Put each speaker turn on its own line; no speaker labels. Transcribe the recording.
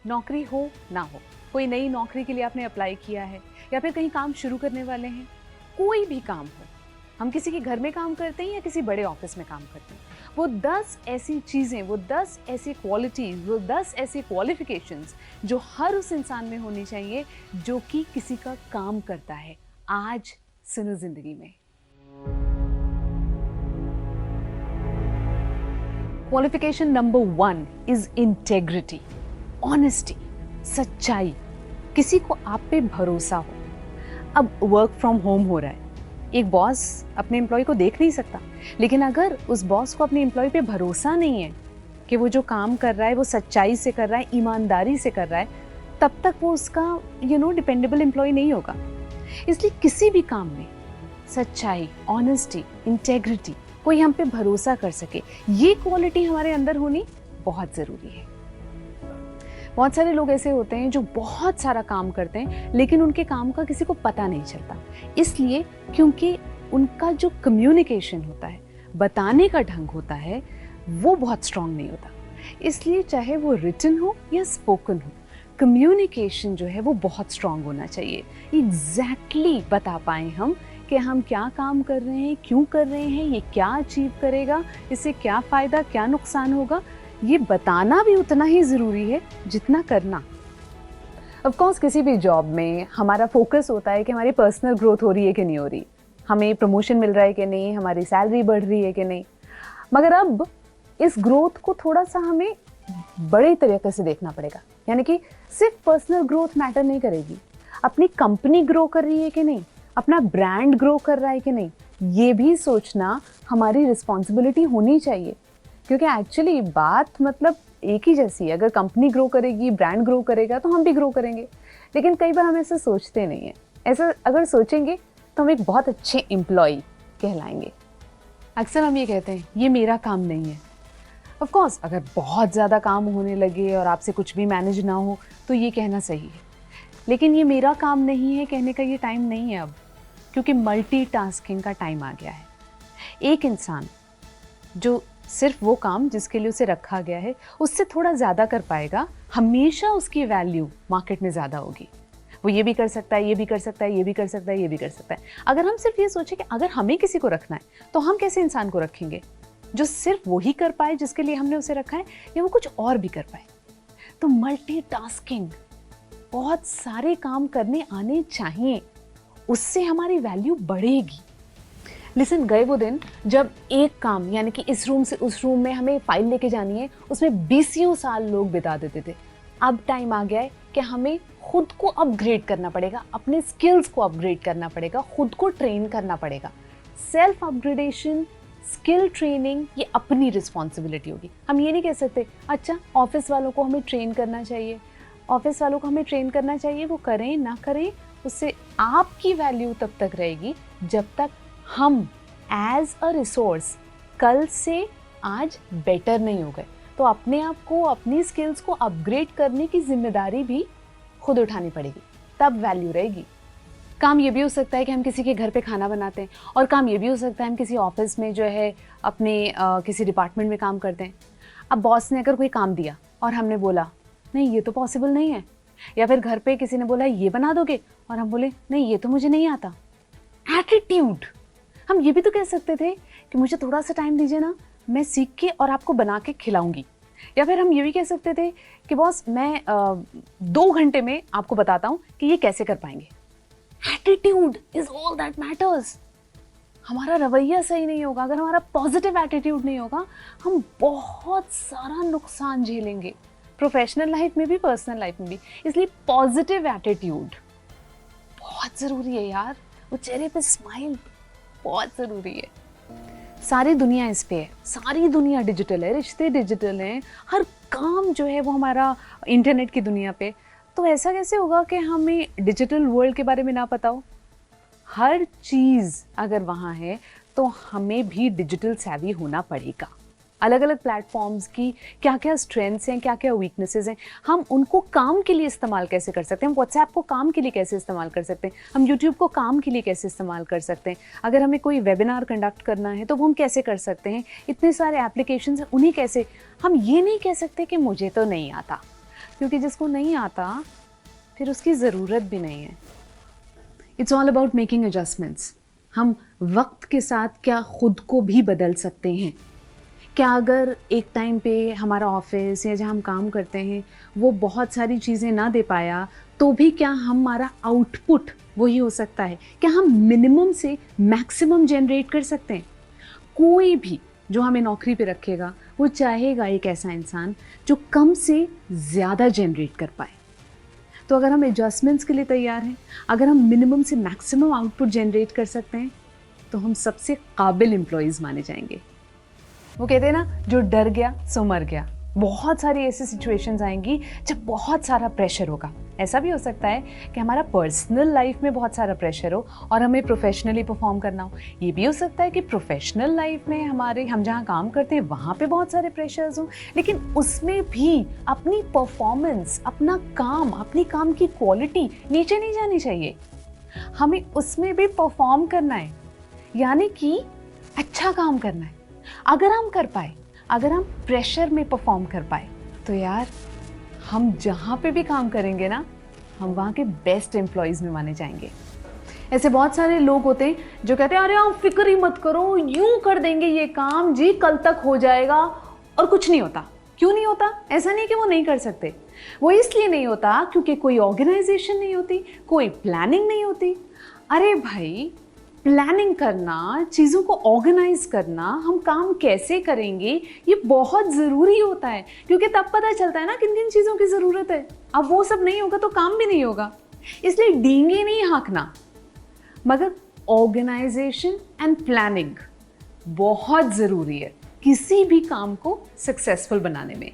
नौकरी हो ना हो, कोई नई नौकरी के लिए आपने अप्लाई किया है या फिर कहीं काम शुरू करने वाले हैं, कोई भी काम हो, हम किसी के घर में काम करते हैं या किसी बड़े ऑफिस में काम करते हैं, वो 10 ऐसी चीज़ें, वो 10 ऐसी क्वालिटीज़, वो 10 ऐसी क्वालिफिकेशंस जो हर उस इंसान में होनी चाहिए जो कि किसी का काम करता है। आज सुनो जिंदगी में। Qualification number 1 is integrity, honesty, सच्चाई, किसी को आप पे भरोसा हो। अब वर्क फ्रॉम होम हो रहा है, एक बॉस अपने एम्प्लॉय को देख नहीं सकता, लेकिन अगर उस बॉस को अपने एम्प्लॉय पे भरोसा नहीं है कि वो जो काम कर रहा है वो सच्चाई से कर रहा है, ईमानदारी से कर रहा है, तब तक वो उसका डिपेंडेबल एम्प्लॉय नहीं होगा। इसलिए किसी भी काम में सच्चाई, ऑनेस्टी, इंटेग्रिटी, कोई हम पे भरोसा कर सके, ये क्वालिटी हमारे अंदर होनी बहुत ज़रूरी है। बहुत सारे लोग ऐसे होते हैं जो बहुत सारा काम करते हैं लेकिन उनके काम का किसी को पता नहीं चलता, इसलिए क्योंकि उनका जो कम्युनिकेशन होता है, बताने का ढंग होता है, वो बहुत स्ट्रांग नहीं होता। इसलिए चाहे वो रिटन हो या स्पोकन हो, कम्युनिकेशन जो है वो बहुत स्ट्रांग होना चाहिए। एग्जैक्टली बता पाएँ हम कि हम क्या काम कर रहे हैं, क्यों कर रहे हैं, ये क्या अचीव करेगा, इससे क्या फ़ायदा, क्या नुकसान होगा, ये बताना भी उतना ही ज़रूरी है जितना करना। ऑफ कोर्स किसी भी जॉब में हमारा फोकस होता है कि हमारी पर्सनल ग्रोथ हो रही है कि नहीं हो रही, हमें प्रमोशन मिल रहा है कि नहीं, हमारी सैलरी बढ़ रही है कि नहीं। मगर अब इस ग्रोथ को थोड़ा सा हमें बड़े तरीके से देखना पड़ेगा, यानी कि सिर्फ पर्सनल ग्रोथ मैटर नहीं करेगी, अपनी कंपनी ग्रो कर रही है कि नहीं, अपना ब्रांड ग्रो कर रहा है कि नहीं, ये भी सोचना हमारी रिस्पॉन्सिबिलिटी होनी चाहिए। क्योंकि एक्चुअली बात मतलब एक ही जैसी है, अगर कंपनी ग्रो करेगी, ब्रांड ग्रो करेगा तो हम भी ग्रो करेंगे। लेकिन कई बार हम ऐसे सोचते नहीं हैं। ऐसा अगर सोचेंगे तो हम एक बहुत अच्छे एम्प्लॉय कहलाएंगे। अक्सर हम ये कहते हैं ये मेरा काम नहीं है। ऑफ कोर्स अगर बहुत ज़्यादा काम होने लगे और आपसे कुछ भी मैनेज ना हो तो ये कहना सही है, लेकिन ये मेरा काम नहीं है कहने का ये टाइम नहीं है अब, क्योंकि मल्टीटास्किंग का टाइम आ गया है। एक इंसान जो सिर्फ वो काम जिसके लिए उसे रखा गया है उससे थोड़ा ज़्यादा कर पाएगा, हमेशा उसकी वैल्यू मार्केट में ज़्यादा होगी। वो ये भी कर सकता है, ये भी कर सकता है, ये भी कर सकता है, ये भी कर सकता है। अगर हम सिर्फ ये सोचें कि अगर हमें किसी को रखना है तो हम कैसे इंसान को रखेंगे जो सिर्फ वही कर पाए जिसके लिए हमने उसे रखा है, या वो कुछ और भी कर पाए। तो मल्टीटास्किंग, बहुत सारे काम करने आने चाहिए, उससे हमारी वैल्यू बढ़ेगी। लिसन, गए वो दिन जब एक काम यानी कि इस रूम से उस रूम में हमें फाइल लेके जानी है, उसमें 20 साल लोग बिता देते थे। अब टाइम आ गया है कि हमें खुद को अपग्रेड करना पड़ेगा, अपने स्किल्स को अपग्रेड करना पड़ेगा, खुद को ट्रेन करना पड़ेगा। सेल्फ अपग्रेडेशन, स्किल ट्रेनिंग, ये अपनी रिस्पॉन्सिबिलिटी होगी। हम ये नहीं कह सकते अच्छा ऑफिस वालों को हमें ट्रेन करना चाहिए, ऑफिस वालों को हमें ट्रेन करना चाहिए, वो करें ना करें, उससे आपकी वैल्यू तब तक रहेगी जब तक हम एज अ रिसोर्स कल से आज बेटर नहीं हो गए। तो अपने आप को, अपनी स्किल्स को अपग्रेड करने की जिम्मेदारी भी खुद उठानी पड़ेगी, तब वैल्यू रहेगी। काम ये भी हो सकता है कि हम किसी के घर पे खाना बनाते हैं, और काम ये भी हो सकता है हम किसी ऑफिस में जो है अपने किसी डिपार्टमेंट में काम करते हैं। अब बॉस ने अगर कोई काम दिया और हमने बोला नहीं ये तो पॉसिबल नहीं है, या फिर घर पे किसी ने बोला ये बना दोगे और हम बोले नहीं ये तो मुझे नहीं आता। एटीट्यूड, हम ये भी तो कह सकते थे कि मुझे थोड़ा सा टाइम दीजिए ना, मैं सीख के और आपको बना के खिलाऊंगी। या फिर हम ये भी कह सकते थे कि बॉस मैं 2 घंटे में आपको बताता हूँ कि ये कैसे कर पाएंगे। Attitude is all that matters. हमारा रवैया सही नहीं होगा, अगर हमारा पॉजिटिव एटीट्यूड नहीं होगा, हम बहुत सारा नुकसान झेलेंगे, प्रोफेशनल लाइफ में भी, पर्सनल लाइफ में भी। इसलिए पॉजिटिव एटीट्यूड बहुत ज़रूरी है यार, वो चेहरे पे स्माइल बहुत ज़रूरी है। सारी दुनिया इस पे है, सारी दुनिया डिजिटल है, रिश्ते डिजिटल हैं, हर काम जो है वो हमारा इंटरनेट की दुनिया पे। तो ऐसा कैसे होगा कि हमें डिजिटल वर्ल्ड के बारे में ना पता हो? हर चीज़ अगर वहाँ है तो हमें भी डिजिटल savvy होना पड़ेगा। अलग अलग प्लेटफॉर्म्स की क्या क्या स्ट्रेंथ्स हैं, क्या क्या वीकनेसेस हैं, हम उनको काम के लिए इस्तेमाल कैसे कर सकते हैं। हम व्हाट्सएप को काम के लिए कैसे इस्तेमाल कर सकते हैं, हम यूट्यूब को काम के लिए कैसे इस्तेमाल कर सकते हैं, अगर हमें कोई वेबिनार कंडक्ट करना है तो वो हम कैसे कर सकते हैं। इतने सारे एप्लीकेशंस हैं, उन्हें कैसे, हम ये नहीं कह सकते कि मुझे तो नहीं आता। क्योंकि जिसको नहीं आता फिर उसकी ज़रूरत भी नहीं है। It's all about making adjustments. हम वक्त के साथ क्या खुद को भी बदल सकते हैं। क्या अगर एक टाइम पे हमारा ऑफिस या जहाँ हम काम करते हैं वो बहुत सारी चीज़ें ना दे पाया, तो भी क्या हमारा आउटपुट वही हो सकता है? क्या हम मिनिमम से मैक्सिमम जनरेट कर सकते हैं? कोई भी जो हमें नौकरी पे रखेगा वो चाहेगा एक ऐसा इंसान जो कम से ज़्यादा जनरेट कर पाए। तो अगर हम एडजस्टमेंट्स के लिए तैयार हैं, अगर हम मिनिमम से मैक्सिमम आउटपुट जनरेट कर सकते हैं, तो हम सबसे काबिल एम्प्लॉयज़ माने जाएंगे। वो कहते हैं ना, जो डर गया सो मर गया। बहुत सारी ऐसी सिचुएशंस आएंगी जब बहुत सारा प्रेशर होगा। ऐसा भी हो सकता है कि हमारा पर्सनल लाइफ में बहुत सारा प्रेशर हो और हमें प्रोफेशनली परफॉर्म करना हो। ये भी हो सकता है कि प्रोफेशनल लाइफ में हम जहाँ काम करते हैं वहाँ पे बहुत सारे प्रेशर्स हों, लेकिन उसमें भी अपनी परफॉर्मेंस, अपना काम, अपनी काम की क्वालिटी नीचे नहीं जानी चाहिए। हमें उसमें भी परफॉर्म करना है, यानी कि अच्छा काम करना है। अगर हम कर पाए, अगर हम प्रेशर में परफॉर्म कर पाए, तो यार हम जहाँ पे भी काम करेंगे ना, हम वहाँ के बेस्ट एम्प्लॉयज़ में माने जाएंगे। ऐसे बहुत सारे लोग होते हैं जो कहते हैं अरे आप फिक्र ही मत करो, यूं कर देंगे ये काम जी, कल तक हो जाएगा, और कुछ नहीं होता। क्यों नहीं होता? ऐसा नहीं कि वो नहीं कर सकते, वो इसलिए नहीं होता क्योंकि कोई ऑर्गेनाइजेशन नहीं होती, कोई प्लानिंग नहीं होती। अरे भाई, प्लानिंग करना, चीज़ों को ऑर्गेनाइज करना, हम काम कैसे करेंगे, ये बहुत ज़रूरी होता है, क्योंकि तब पता चलता है ना किन किन चीज़ों की ज़रूरत है। अब वो सब नहीं होगा तो काम भी नहीं होगा। इसलिए डींगे नहीं हाँकना, मगर ऑर्गेनाइजेशन एंड प्लानिंग बहुत ज़रूरी है किसी भी काम को सक्सेसफुल बनाने में।